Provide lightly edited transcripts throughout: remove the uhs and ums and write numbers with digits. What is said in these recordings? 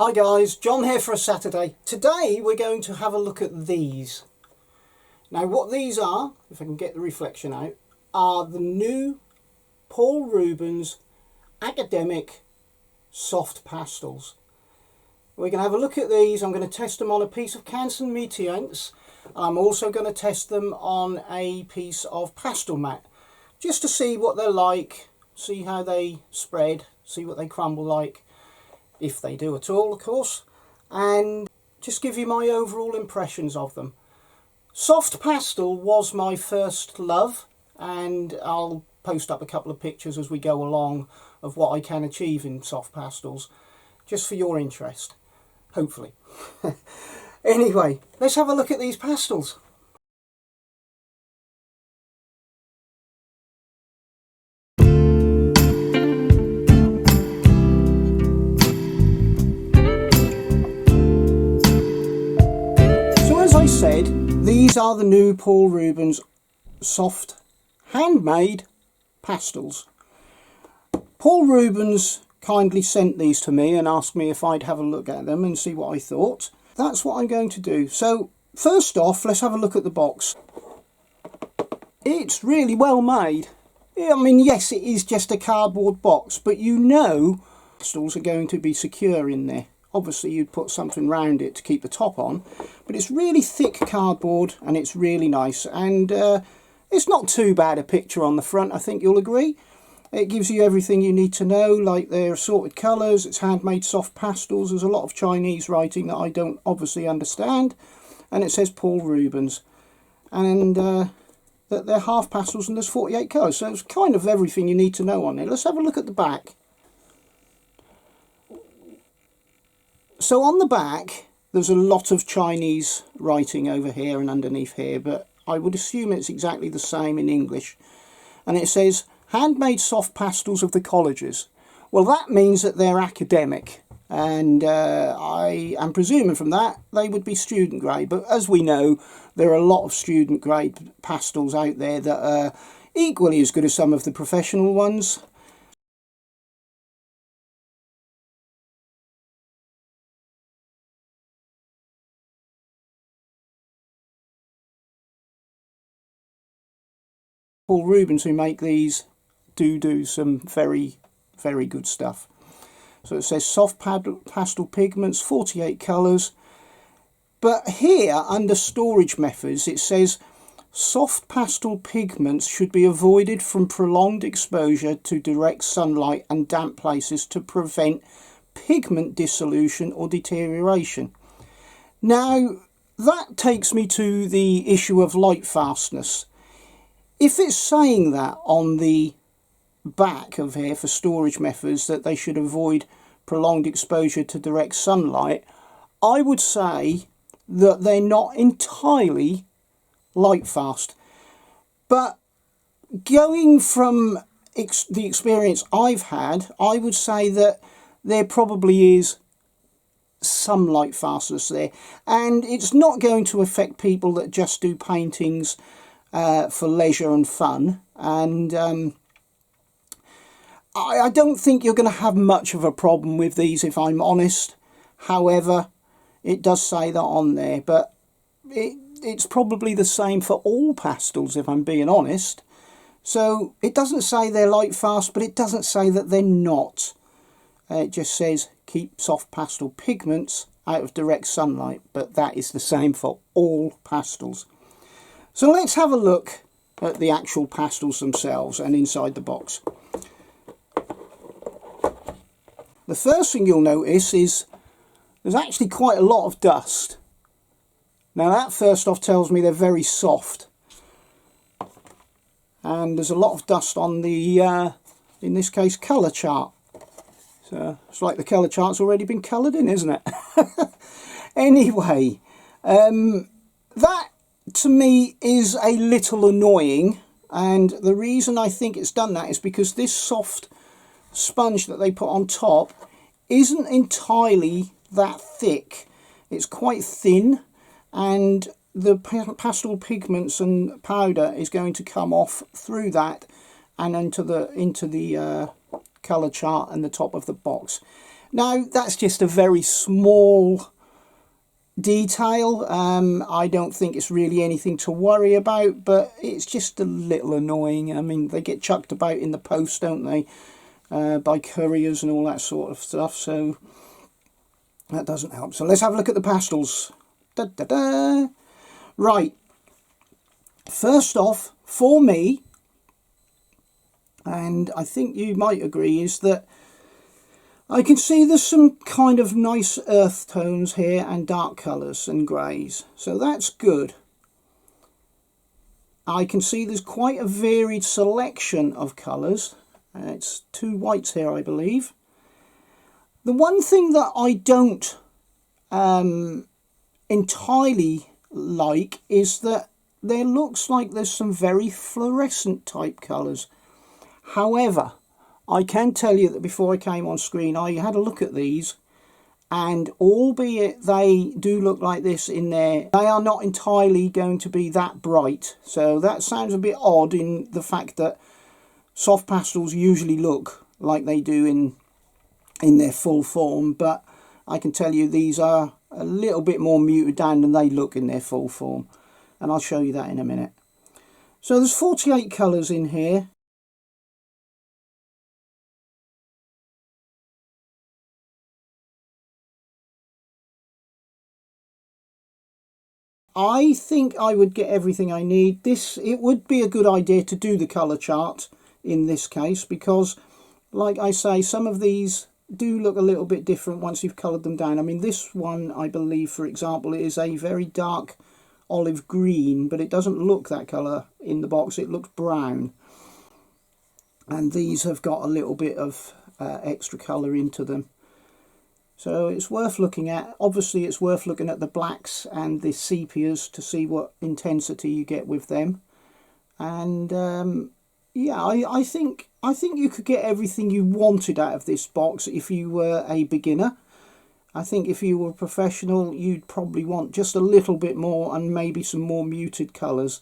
Hi guys, John here for a Saturday. Today we're going to have a look at these. Now what these are, if I can get the reflection out, are the new Paul Rubens Academic Soft Pastels. We're going to have a look at these. I'm going to test them on a piece of Canson Métiers. I'm also going to test them on a piece of pastel mat, just to see what they're like, see how they spread, see what they crumble like, if they do at all, of course, and just give you my overall impressions of them. Soft pastel was my first love, and I'll post up a couple of pictures as we go along of what I can achieve in soft pastels, just for your interest, hopefully. Anyway, let's have a look at these pastels. As I said, these are the new Paul Rubens soft handmade pastels. Paul Rubens kindly sent these to me and asked me if I'd have a look at them and see what I thought. That's what I'm going to do. So first off, let's have a look at the box. It's really well made. I mean, yes, it is just a cardboard box, but you know pastels are going to be secure in there. Obviously you'd put something round it to keep the top on, but it's really thick cardboard and it's really nice, and it's not too bad a picture on the front, I think you'll agree. It gives you everything you need to know, like their assorted colours, it's handmade soft pastels, there's a lot of Chinese writing that I don't obviously understand, and it says Paul Rubens, and that they're half pastels and there's 48 colours, so it's kind of everything you need to know on it. Let's have a look at the back. So on the back, there's a lot of Chinese writing over here and underneath here, but I would assume it's exactly the same in English. And it says, handmade soft pastels of the colleges. Well, that means that they're academic. And I am presuming from that, they would be student grade. But as we know, there are a lot of student grade pastels out there that are equally as good as some of the professional ones. Paul Rubens, who make these, do some very good stuff. So it says soft pastel pigments, 48 colours. But here under storage methods it says soft pastel pigments should be avoided from prolonged exposure to direct sunlight and damp places to prevent pigment dissolution or deterioration. Now that takes me to the issue of light fastness. If it's saying that on the back of here for storage methods that they should avoid prolonged exposure to direct sunlight, I would say that they're not entirely light fast. But going from the experience I've had, I would say that there probably is some light fastness there, and it's not going to affect people that just do paintings for leisure and fun, and I don't think you're going to have much of a problem with these, if I'm honest. However, it does say that on there, but it's probably the same for all pastels, if I'm being honest. So it doesn't say they're light fast, but it doesn't say that they're not. It just says keep soft pastel pigments out of direct sunlight, but that is the same for all pastels. So let's have a look at the actual pastels themselves and inside the box. The first thing you'll notice is there's actually quite a lot of dust. Now that first off tells me they're very soft. And there's a lot of dust on the, in this case, colour chart. So it's like the colour chart's already been coloured in, isn't it? Anyway, that to me is a little annoying, and the reason I think it's done that is because this soft sponge that they put on top isn't entirely that thick. It's quite thin, and the pastel pigments and powder is going to come off through that and into the colour chart and the top of the box. Now, that's just a very small detail. I don't think it's really anything to worry about, but it's just a little annoying. I mean, they get chucked about in the post, don't they, by couriers and all that sort of stuff, so that doesn't help. So let's have a look at the pastels. Da, da, da. Right, first off, for me, and I think you might agree, is that I can see there's some kind of nice earth tones here and dark colours and greys, so that's good. I can see there's quite a varied selection of colours. It's 2 whites here, I believe. The one thing that I don't entirely like is that there looks like there's some very fluorescent type colours. However, I can tell you that before I came on screen, I had a look at these, and albeit they do look like this in there, they are not entirely going to be that bright. So that sounds a bit odd in the fact that soft pastels usually look like they do in their full form, but I can tell you these are a little bit more muted down than they look in their full form, and I'll show you that in a minute. So there's 48 colours in here. I think I would get everything I need. It would be a good idea to do the colour chart in this case, because like I say, some of these do look a little bit different once you've coloured them down. I mean, this one, I believe, for example, is a very dark olive green, but it doesn't look that colour in the box. It looks brown. And these have got a little bit of extra colour into them. So it's worth looking at. Obviously, it's worth looking at the blacks and the sepias to see what intensity you get with them. And yeah, I think you could get everything you wanted out of this box if you were a beginner. I think if you were a professional, you'd probably want just a little bit more and maybe some more muted colours.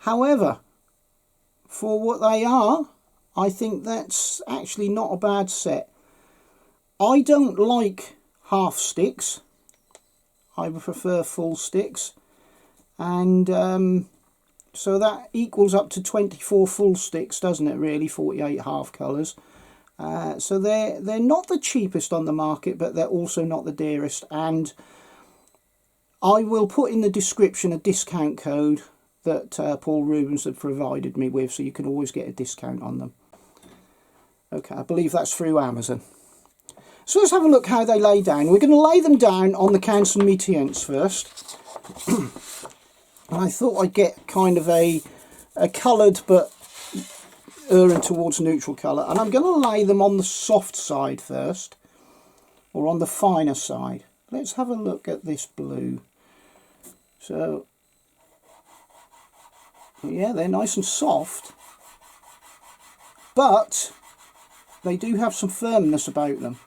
However, for what they are, I think that's actually not a bad set. I don't like half sticks. I prefer full sticks. And so that equals up to 24 full sticks, doesn't it, really? 48 half colours. So they're not the cheapest on the market, but they're also not the dearest. And I will put in the description a discount code that Paul Rubens had provided me with, so you can always get a discount on them. Okay, I believe that's through Amazon. So let's have a look how they lay down. We're going to lay them down on the Canson Métiers first. And I thought I'd get kind of a coloured but erring towards neutral colour. And I'm going to lay them on the soft side first, or on the finer side. Let's have a look at this blue. So, yeah, they're nice and soft, but they do have some firmness about them.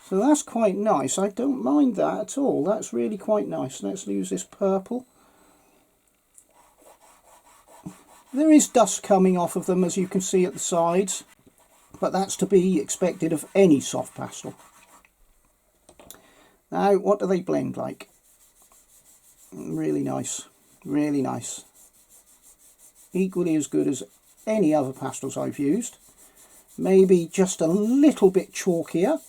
So that's quite nice. I don't mind that at all. That's really quite nice. Let's use this purple. There is dust coming off of them, as you can see at the sides, but that's to be expected of any soft pastel. Now, what do they blend like? Really nice. Really nice. Equally as good as any other pastels I've used. Maybe just a little bit chalkier,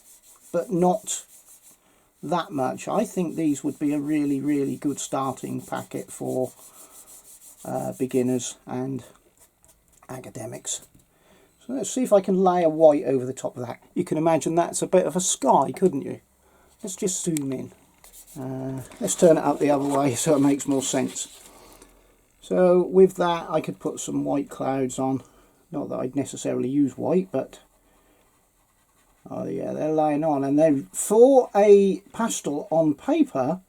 but not that much. I think these would be a really, really good starting packet for beginners and academics. So let's see if I can lay a white over the top of that. You can imagine that's a bit of a sky, couldn't you? Let's just zoom in. Let's turn it up the other way so it makes more sense. So with that, I could put some white clouds on. Not that I'd necessarily use white, but oh yeah, they're laying on. And then for a pastel on paper,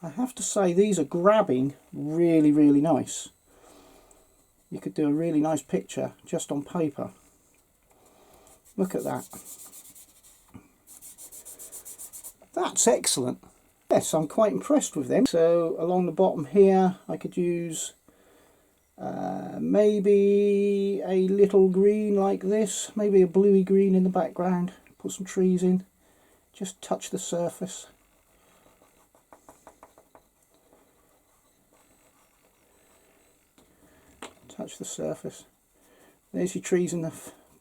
I have to say these are grabbing really, really nice. You could do a really nice picture just on paper. Look at that. That's excellent. Yes, I'm quite impressed with them. So along the bottom here, I could use Maybe a little green like this, maybe a bluey green in the background. Put some trees in, just touch the surface. Touch the surface. There's your trees in the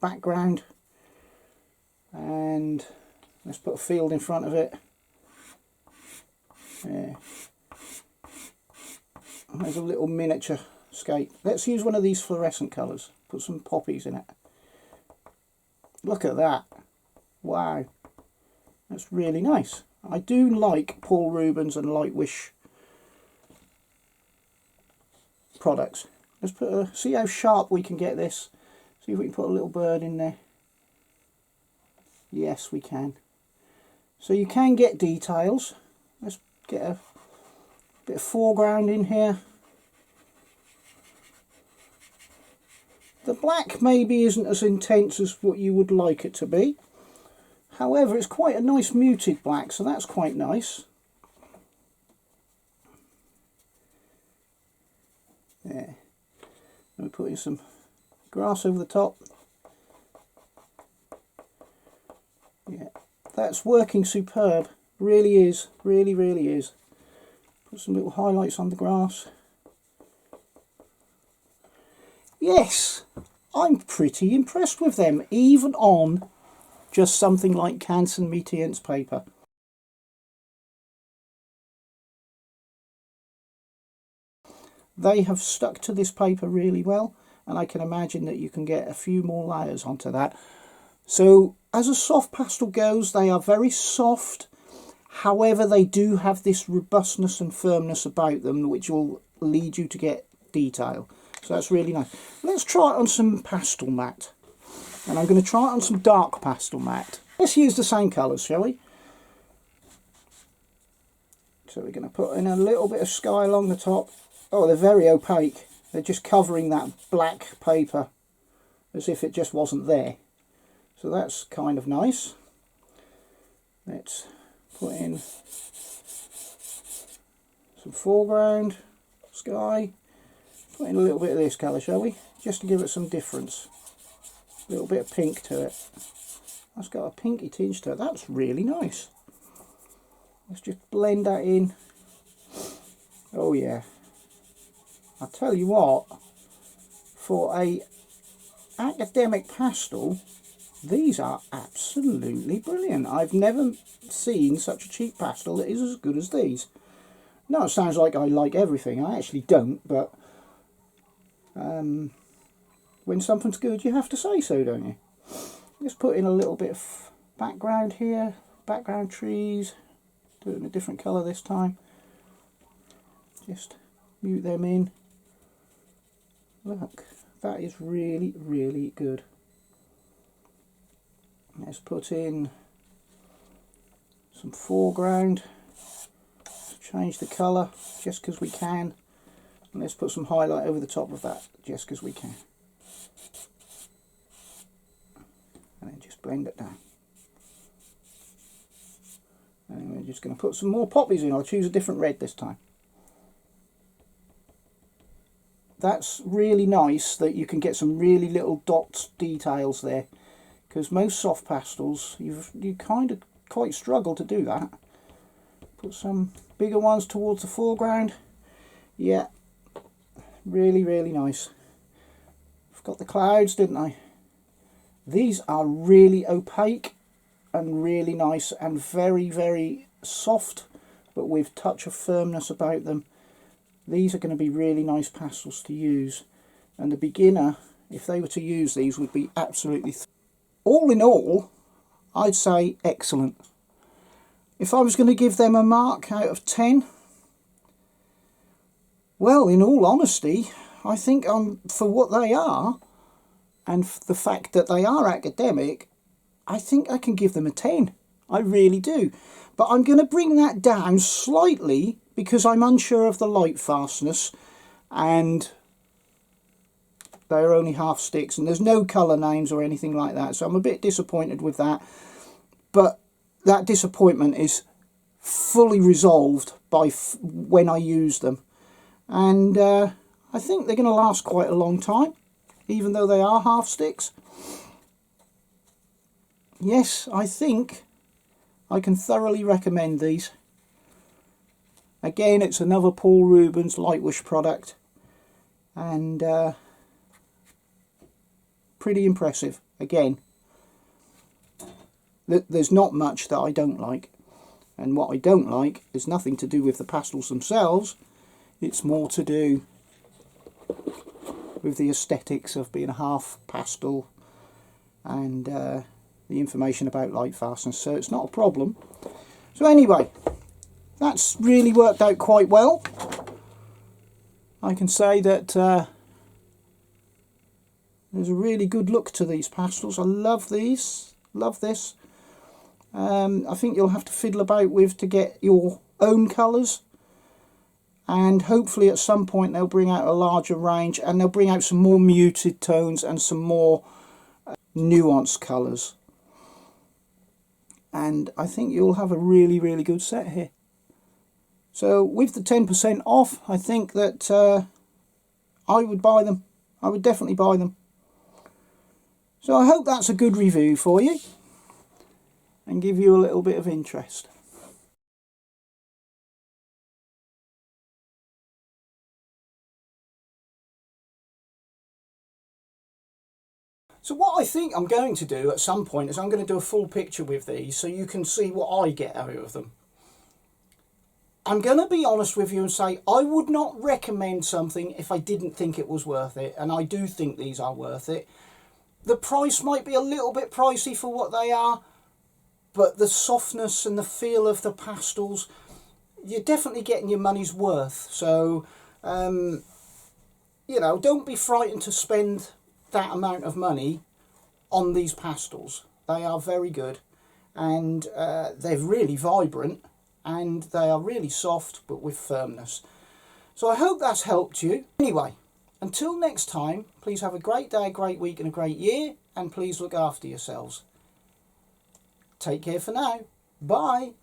background, and let's put a field in front of it. There. There's a little miniature scape. Let's use one of these fluorescent colours. Put some poppies in it. Look at that. Wow. That's really nice. I do like Paul Rubens and Lightwish products. Let's put a, see how sharp we can get this. See if we can put a little bird in there. Yes, we can. So you can get details. Let's get a bit of foreground in here. The black maybe isn't as intense as what you would like it to be. However, it's quite a nice muted black, so that's quite nice. There. And we're putting some grass over the top. Yeah, that's working superb. Really is. Really, really is. Put some little highlights on the grass. Yes, I'm pretty impressed with them, even on just something like Canson Métiers paper. They have stuck to this paper really well, and I can imagine that you can get a few more layers onto that. So as a soft pastel goes, they are very soft. However, they do have this robustness and firmness about them, which will lead you to get detail. So that's really nice. Let's try it on some pastel matte. And I'm going to try it on some dark pastel matte. Let's use the same colours, shall we? So we're going to put in a little bit of sky along the top. Oh, they're very opaque. They're just covering that black paper as if it just wasn't there. So that's kind of nice. Let's put in some foreground, sky. Put in a little bit of this colour, shall we? Just to give it some difference. A little bit of pink to it. That's got a pinky tinge to it. That's really nice. Let's just blend that in. Oh yeah. I tell you what, for a academic pastel, these are absolutely brilliant. I've never seen such a cheap pastel that is as good as these. Now it sounds like I like everything. I actually don't, but when something's good, you have to say so, don't you? Let's put in a little bit of background here, background trees. Do it in a different colour this time. Just mute them in. Look, that is really, really good. Let's put in some foreground. Let's change the colour just because we can. And let's put some highlight over the top of that just because we can. And then just blend it down. And we're just going to put some more poppies in. I'll choose a different red this time. That's really nice that you can get some really little dots details there, because most soft pastels you kind of quite struggle to do that. Put some bigger ones towards the foreground. Yeah, really, really nice. I've got the clouds, didn't I? These are really opaque and really nice and very, very soft, but with a touch of firmness about them. These are going to be really nice pastels to use, and the beginner, if they were to use these, would be absolutely all in all, I'd say excellent. If I was going to give them a mark out of 10, well, in all honesty, I think for what they are, and the fact that they are academic, I think I can give them a 10. I really do. But I'm going to bring that down slightly because I'm unsure of the light fastness, and they're only half sticks and there's no colour names or anything like that. So I'm a bit disappointed with that. But that disappointment is fully resolved by when I use them. And I think they're going to last quite a long time, even though they are half sticks. Yes, I think I can thoroughly recommend these. Again, it's another Paul Rubens Lightwish product, and pretty impressive. Again, there's not much that I don't like, and what I don't like is nothing to do with the pastels themselves. It's more to do with the aesthetics of being a half pastel and the information about light fastness, so it's not a problem. So anyway, that's really worked out quite well. I can say that there's a really good look to these pastels. I love these, love this. I think you'll have to fiddle about with to get your own colours, and hopefully at some point they'll bring out a larger range, and they'll bring out some more muted tones and some more nuanced colours, and I think you'll have a really, really good set here. So with the 10% off, I think that I would buy them. I would definitely buy them. So I hope that's a good review for you and give you a little bit of interest. So what I think I'm going to do at some point is I'm going to do a full picture with these so you can see what I get out of them. I'm going to be honest with you and say I would not recommend something if I didn't think it was worth it, and I do think these are worth it. The price might be a little bit pricey for what they are, but the softness and the feel of the pastels, you're definitely getting your money's worth. So, you know, don't be frightened to spend that amount of money on these pastels. They are very good, and they're really vibrant, and they are really soft but with firmness. So I hope that's helped you. Anyway, until next time, please have a great day, a great week and a great year, and please look after yourselves. Take care for now. Bye.